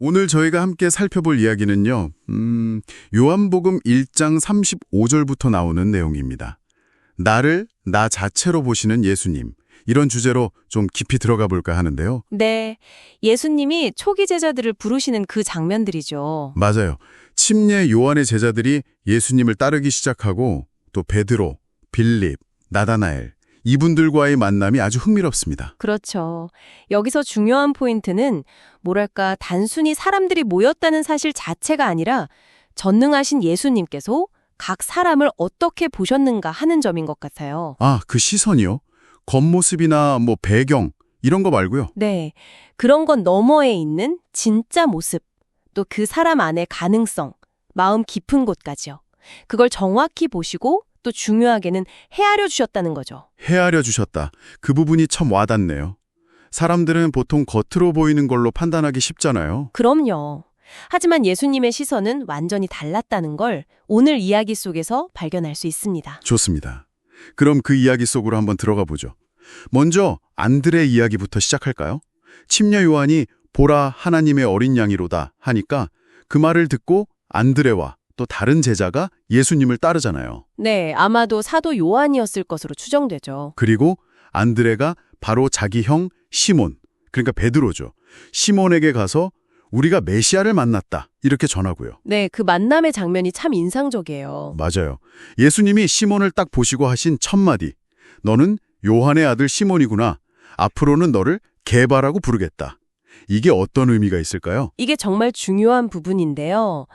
오늘 저희가 함께 살펴볼 이야기는요, 요한복음 1장 35절부터 나오는 내용입니다. 나를 나 자체로 보시는 예수님. 이런 주제로 좀 깊이 들어가 볼까 하는데요. 네, 예수님이 초기 제자들을 부르시는 그 장면들이죠. 맞아요. 침례 요한의 제자들이 예수님을 따르기 시작하고 또 베드로, 빌립, 나다나엘 이분들과의 만남이 아주 흥미롭습니다. 그렇죠. 여기서 중요한 포인트는 뭐랄까 단순히 사람들이 모였다는 사실 자체가 아니라 전능하신 예수님께서 각 사람을 어떻게 보셨는가 하는 점인 것 같아요. 아, 그 시선이요? 겉모습이나 배경 이런 거 말고요. 네, 그런 건 너머에 있는 진짜 모습, 또 그 사람 안의 가능성, 마음 깊은 곳까지요. 그걸 정확히 보시고 또 중요하게는 헤아려 주셨다는 거죠. 헤아려 주셨다. 그 부분이 참 와닿네요. 사람들은 보통 겉으로 보이는 걸로 판단하기 쉽잖아요. 그럼요. 하지만 예수님의 시선은 완전히 달랐다는 걸 오늘 이야기 속에서 발견할 수 있습니다. 좋습니다. 그럼 그 이야기 속으로 한번 들어가 보죠. 먼저 안드레 이야기부터 시작할까요? 침례 요한이 보라 하나님의 어린 양이로다 하니까 그 말을 듣고 안드레와 또 다른 제자가 예수님을 따르잖아요. 네, 아마도 사도 요한이었을 것으로 추정되죠. 그리고 안드레가 바로 자기 형 시몬, 그러니까 베드로죠. 시몬에게 가서 우리가 메시아를 만났다 이렇게 전하고요. 네, 그 만남의 장면이 참 인상적이에요. 맞아요. 예수님이 시몬을 딱 보시고 하신 첫 마디. 너는 요한의 아들 시몬이구나. 앞으로는 너를 게바라고 부르겠다. 이게 어떤 의미가 있을까요? 이게 정말 중요한 부분인데요.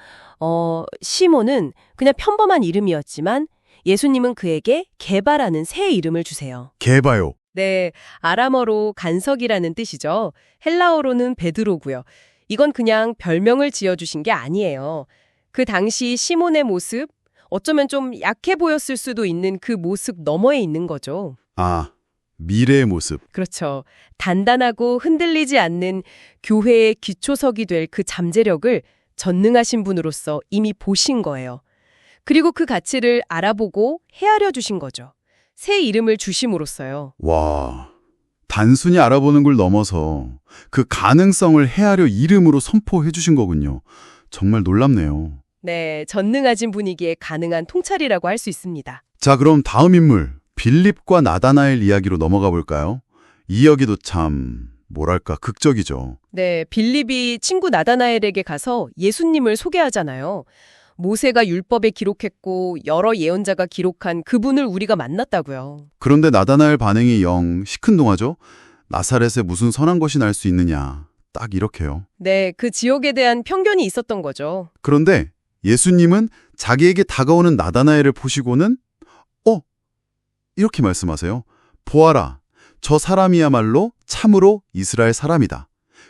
시몬은 그냥 평범한 이름이었지만 예수님은 그에게 게바라는 새 이름을 주세요. 게바요. 네, 아람어로 간석이라는 뜻이죠. 헬라어로는 베드로고요. 이건 그냥 별명을 지어주신 게 아니에요. 그 당시 시몬의 모습, 어쩌면 좀 약해 보였을 수도 있는 그 모습 너머에 있는 거죠. 아, 미래의 모습. 그렇죠. 단단하고 흔들리지 않는 교회의 기초석이 될 그 잠재력을 전능하신 분으로서 이미 보신 거예요. 그리고 그 가치를 알아보고 헤아려 주신 거죠. 새 이름을 주심으로써요. 와, 단순히 알아보는 걸 넘어서 그 가능성을 헤아려 이름으로 선포해 주신 거군요. 정말 놀랍네요. 네, 전능하신 분이기에 가능한 통찰이라고 할 수 있습니다. 자, 그럼 다음 인물, 빌립과 나다나엘 이야기로 넘어가 볼까요? 이 이야기도 참, 뭐랄까, 극적이죠. 네, 빌립이 친구 나다나엘에게 가서 예수님을 소개하잖아요. 모세가 율법에 기록했고 여러 예언자가 기록한 그분을 우리가 만났다고요. 그런데 나다나엘 반응이 영 시큰둥하죠? 나사렛에 무슨 선한 것이 날 수 있느냐. 딱 이렇게요. 네, 그 지역에 대한 편견이 있었던 거죠. 그런데 예수님은 자기에게 다가오는 나다나엘을 보시고는 이렇게 말씀하세요. 보아라, 저 사람이야말로 참으로 이스라엘 사람이다.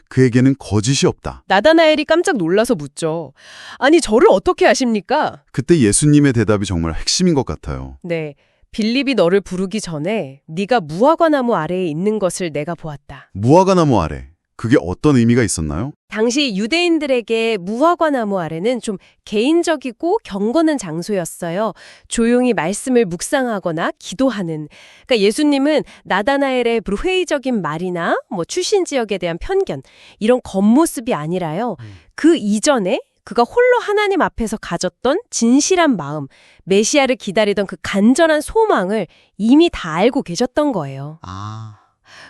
그에게는 거짓이 없다. 나다나엘이 깜짝 놀라서 묻죠. 아니, 저를 어떻게 아십니까? 그때 예수님의 대답이 정말 핵심인 것 같아요. 네, 빌립이 너를 부르기 전에 네가 무화과나무 아래에 있는 것을 내가 보았다. 무화과나무 아래. 그게 어떤 의미가 있었나요? 당시 유대인들에게 무화과나무 아래는 좀 개인적이고 경건한 장소였어요. 조용히 말씀을 묵상하거나 기도하는. 그러니까 예수님은 나다나엘의 불회의적인 말이나 출신 지역에 대한 편견, 이런 겉모습이 아니라요. 그 이전에 그가 홀로 하나님 앞에서 가졌던 진실한 마음, 메시아를 기다리던 그 간절한 소망을 이미 다 알고 계셨던 거예요.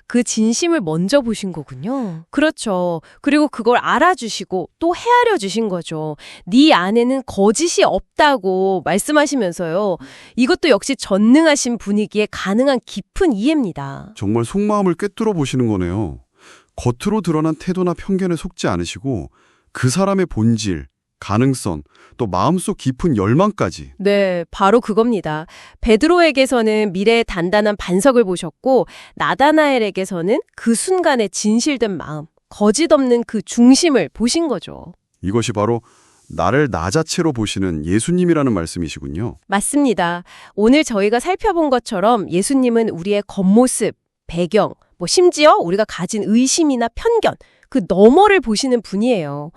그 진심을 먼저 보신 거군요. 그렇죠. 그리고 그걸 알아주시고 또 헤아려 주신 거죠. 네 안에는 거짓이 없다고 말씀하시면서요. 이것도 역시 전능하신 분이기에 가능한 깊은 이해입니다. 정말 속마음을 꿰뚫어 보시는 거네요. 겉으로 드러난 태도나 편견에 속지 않으시고 그 사람의 본질, 가능성, 또 마음속 깊은 열망까지. 네, 바로 그겁니다. 베드로에게서는 미래의 단단한 반석을 보셨고 나다나엘에게서는 그 순간의 진실된 마음, 거짓 없는 그 중심을 보신 거죠. 이것이 바로 나를 나 자체로 보시는 예수님이라는 말씀이시군요. 맞습니다. 오늘 저희가 살펴본 것처럼 예수님은 우리의 겉모습, 배경, 심지어 우리가 가진 의심이나 편견, 그 너머를 보시는 분이에요.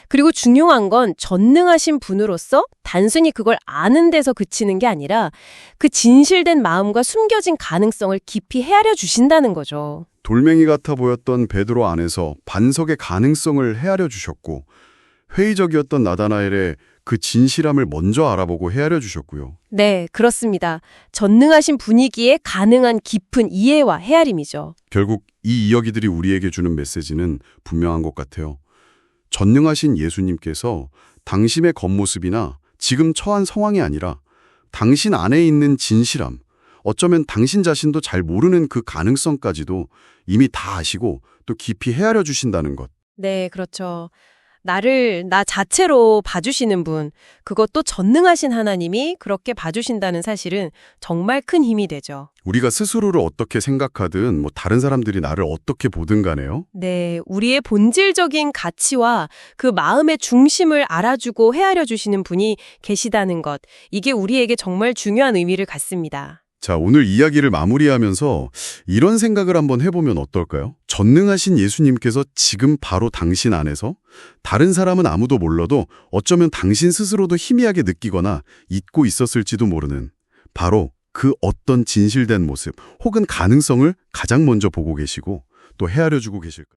그리고 중요한 건 전능하신 분으로서 단순히 그걸 아는 데서 그치는 게 아니라 그 진실된 마음과 숨겨진 가능성을 깊이 헤아려 주신다는 거죠. 돌멩이 같아 보였던 베드로 안에서 반석의 가능성을 헤아려 주셨고 회의적이었던 나다나엘의 그 진실함을 먼저 알아보고 헤아려 주셨고요. 네, 그렇습니다. 전능하신 분위기에 가능한 깊은 이해와 헤아림이죠. 결국 이 이야기들이 우리에게 주는 메시지는 분명한 것 같아요. 전능하신 예수님께서 당신의 겉모습이나 지금 처한 상황이 아니라 당신 안에 있는 진실함, 어쩌면 당신 자신도 잘 모르는 그 가능성까지도 이미 다 아시고 또 깊이 헤아려 주신다는 것. 네, 그렇죠. 나를 나 자체로 봐주시는 분, 그것도 전능하신 하나님이 그렇게 봐주신다는 사실은 정말 큰 힘이 되죠. 우리가 스스로를 어떻게 생각하든 다른 사람들이 나를 어떻게 보든 간에요. 네, 우리의 본질적인 가치와 그 마음의 중심을 알아주고 헤아려 주시는 분이 계시다는 것, 이게 우리에게 정말 중요한 의미를 갖습니다. 자, 오늘 이야기를 마무리하면서 이런 생각을 한번 해보면 어떨까요? 전능하신 예수님께서 지금 바로 당신 안에서 다른 사람은 아무도 몰라도 어쩌면 당신 스스로도 희미하게 느끼거나 잊고 있었을지도 모르는 바로 그 어떤 진실된 모습 혹은 가능성을 가장 먼저 보고 계시고 또 헤아려주고 계실까요?